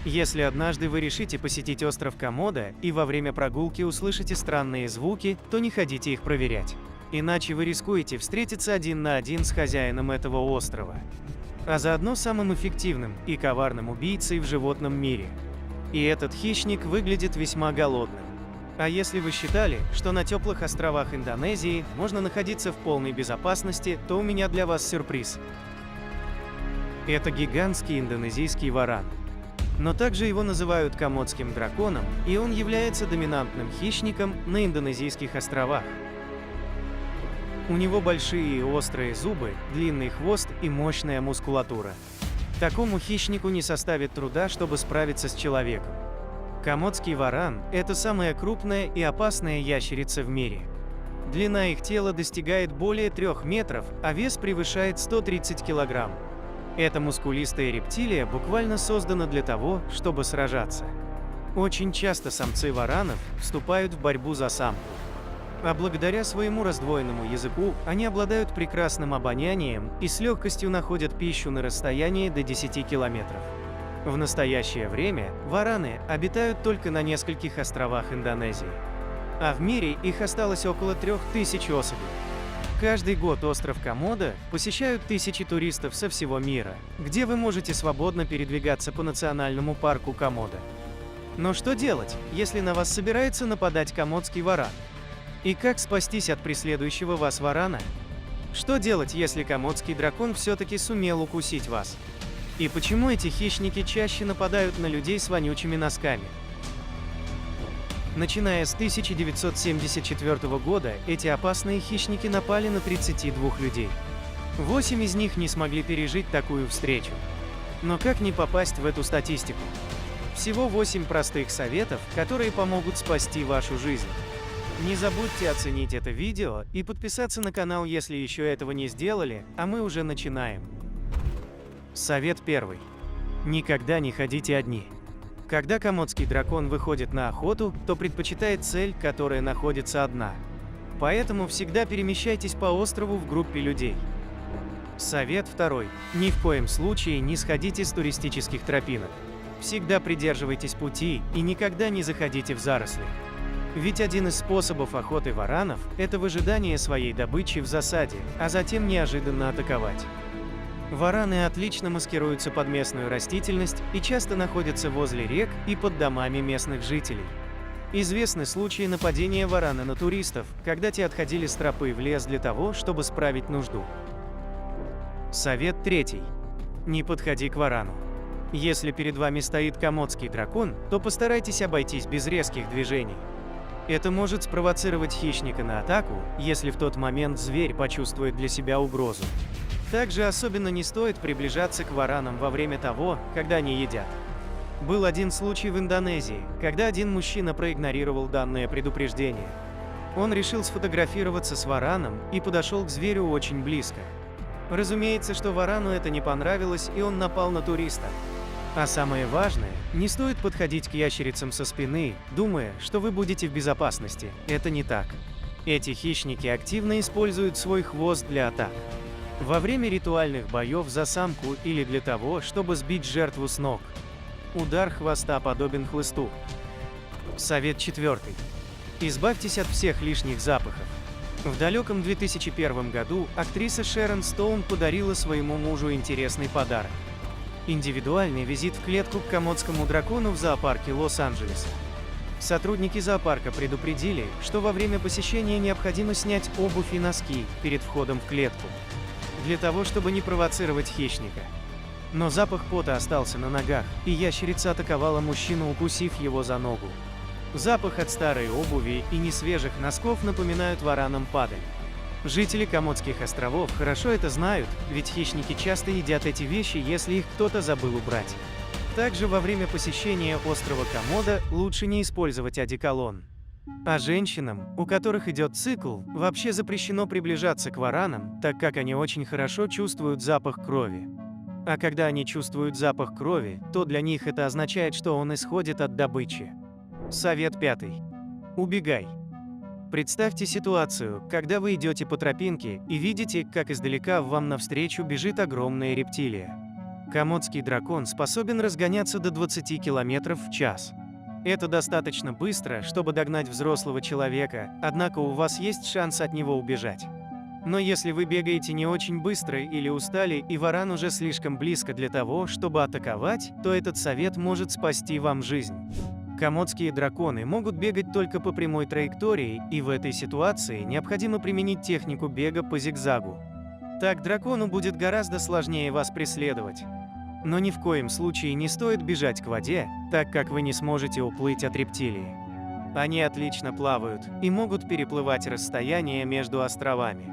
Если однажды вы решите посетить остров Комодо и во время прогулки услышите странные звуки, то не ходите их проверять. Иначе вы рискуете встретиться один на один с хозяином этого острова, а заодно самым эффективным и коварным убийцей в животном мире. И этот хищник выглядит весьма голодным. А если вы считали, что на теплых островах Индонезии можно находиться в полной безопасности, то у меня для вас сюрприз. Это гигантский индонезийский варан. Но также его называют комодским драконом, и он является доминантным хищником на индонезийских островах. У него большие и острые зубы, длинный хвост и мощная мускулатура. Такому хищнику не составит труда, чтобы справиться с человеком. Комодский варан – это самая крупная и опасная ящерица в мире. Длина их тела достигает более 3 метров, а вес превышает 130 килограмм. Эта мускулистая рептилия буквально создана для того, чтобы сражаться. Очень часто самцы варанов вступают в борьбу за самку. А благодаря своему раздвоенному языку они обладают прекрасным обонянием и с легкостью находят пищу на расстоянии до 10 километров. В настоящее время вараны обитают только на нескольких островах Индонезии. А в мире их осталось около 3000 особей. Каждый год остров Комодо посещают тысячи туристов со всего мира, где вы можете свободно передвигаться по национальному парку Комодо. Но что делать, если на вас собирается нападать комодский варан? И как спастись от преследующего вас варана? Что делать, если комодский дракон все-таки сумел укусить вас? И почему эти хищники чаще нападают на людей с вонючими носками? Начиная с 1974 года, эти опасные хищники напали на 32 людей. 8 из них не смогли пережить такую встречу. Но как не попасть в эту статистику? Всего 8 простых советов, которые помогут спасти вашу жизнь. Не забудьте оценить это видео и подписаться на канал, если еще этого не сделали, а мы уже начинаем. Совет 1. Никогда не ходите одни. Когда комодский дракон выходит на охоту, то предпочитает цель, которая находится одна. Поэтому всегда перемещайтесь по острову в группе людей. Совет 2. Ни в коем случае не сходите с туристических тропинок. Всегда придерживайтесь пути и никогда не заходите в заросли. Ведь один из способов охоты варанов – это выжидание своей добычи в засаде, а затем неожиданно атаковать. Вараны отлично маскируются под местную растительность и часто находятся возле рек и под домами местных жителей. Известны случаи нападения варана на туристов, когда те отходили с тропы в лес для того, чтобы справить нужду. Совет 3. Не подходи к варану. Если перед вами стоит комодский дракон, то постарайтесь обойтись без резких движений. Это может спровоцировать хищника на атаку, если в тот момент зверь почувствует для себя угрозу. Также особенно не стоит приближаться к варанам во время того, когда они едят. Был один случай в Индонезии, когда один мужчина проигнорировал данное предупреждение. Он решил сфотографироваться с вараном и подошел к зверю очень близко. Разумеется, что варану это не понравилось, и он напал на туриста. А самое важное, не стоит подходить к ящерицам со спины, думая, что вы будете в безопасности. Это не так. Эти хищники активно используют свой хвост для атак. Во время ритуальных боев за самку или для того, чтобы сбить жертву с ног. Удар хвоста подобен хлысту. Совет 4. Избавьтесь от всех лишних запахов. В далеком 2001 году актриса Шерон Стоун подарила своему мужу интересный подарок. Индивидуальный визит в клетку к комодскому дракону в зоопарке Лос-Анджелеса. Сотрудники зоопарка предупредили, что во время посещения необходимо снять обувь и носки перед входом в клетку, для того, чтобы не провоцировать хищника. Но запах пота остался на ногах, и ящерица атаковала мужчину, укусив его за ногу. Запах от старой обуви и несвежих носков напоминают варанам падаль. Жители Комодских островов хорошо это знают, ведь хищники часто едят эти вещи, если их кто-то забыл убрать. Также во время посещения острова Комодо лучше не использовать одеколон. А женщинам, у которых идет цикл, вообще запрещено приближаться к варанам, так как они очень хорошо чувствуют запах крови. А когда они чувствуют запах крови, то для них это означает, что он исходит от добычи. Совет 5. Убегай. Представьте ситуацию, когда вы идете по тропинке и видите, как издалека вам навстречу бежит огромная рептилия. Комодский дракон способен разгоняться до 20 км в час. Это достаточно быстро, чтобы догнать взрослого человека, однако у вас есть шанс от него убежать. Но если вы бегаете не очень быстро или устали, и варан уже слишком близко для того, чтобы атаковать, то этот совет может спасти вам жизнь. Комодские драконы могут бегать только по прямой траектории, и в этой ситуации необходимо применить технику бега по зигзагу. Так дракону будет гораздо сложнее вас преследовать. Но ни в коем случае не стоит бежать к воде, так как вы не сможете уплыть от рептилии. Они отлично плавают и могут переплывать расстояние между островами.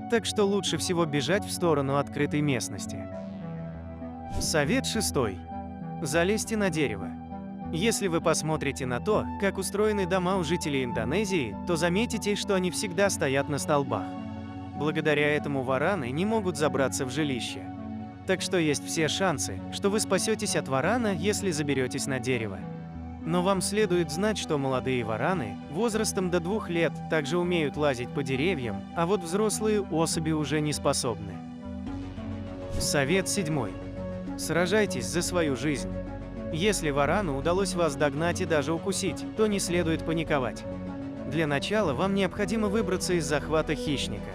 Так что лучше всего бежать в сторону открытой местности. Совет 6. Залезьте на дерево. Если вы посмотрите на то, как устроены дома у жителей Индонезии, то заметите, что они всегда стоят на столбах. Благодаря этому вараны не могут забраться в жилище. Так что есть все шансы, что вы спасетесь от варана, если заберетесь на дерево. Но вам следует знать, что молодые вараны возрастом до 2 лет также умеют лазить по деревьям, а вот взрослые особи уже не способны. Совет 7. Сражайтесь за свою жизнь. Если варану удалось вас догнать и даже укусить, то не следует паниковать. Для начала вам необходимо выбраться из захвата хищника.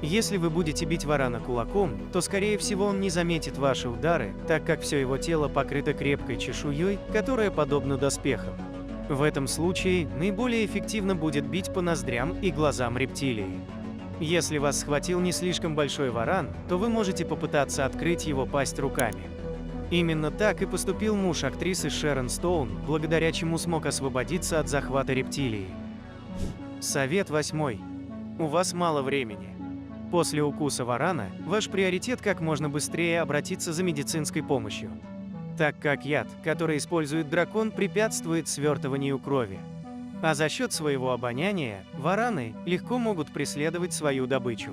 Если вы будете бить варана кулаком, то скорее всего он не заметит ваши удары, так как все его тело покрыто крепкой чешуей, которая подобна доспехам. В этом случае наиболее эффективно будет бить по ноздрям и глазам рептилии. Если вас схватил не слишком большой варан, то вы можете попытаться открыть его пасть руками. Именно так и поступил муж актрисы Шерон Стоун, благодаря чему смог освободиться от захвата рептилии. Совет 8. У вас мало времени. После укуса варана ваш приоритет как можно быстрее обратиться за медицинской помощью, так как яд, который использует дракон, препятствует свертыванию крови. А за счет своего обоняния вараны легко могут преследовать свою добычу.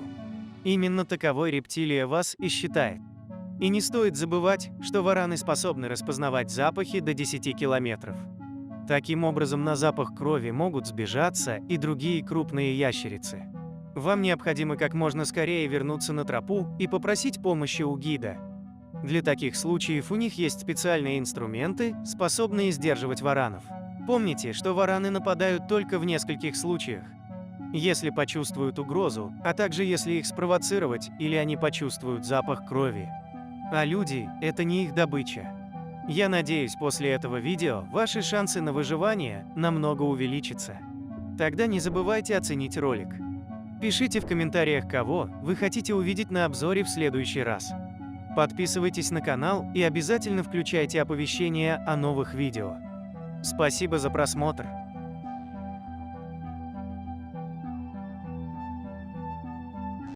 Именно таковой рептилия вас и считает. И не стоит забывать, что вараны способны распознавать запахи до 10 километров. Таким образом, на запах крови могут сбежаться и другие крупные ящерицы. Вам необходимо как можно скорее вернуться на тропу и попросить помощи у гида. Для таких случаев у них есть специальные инструменты, способные сдерживать варанов. Помните, что вараны нападают только в нескольких случаях. Если почувствуют угрозу, а также если их спровоцировать или они почувствуют запах крови. А люди – это не их добыча. Я надеюсь, после этого видео ваши шансы на выживание намного увеличатся. Тогда не забывайте оценить ролик. Пишите в комментариях, кого вы хотите увидеть на обзоре в следующий раз. Подписывайтесь на канал и обязательно включайте оповещения о новых видео. Спасибо за просмотр.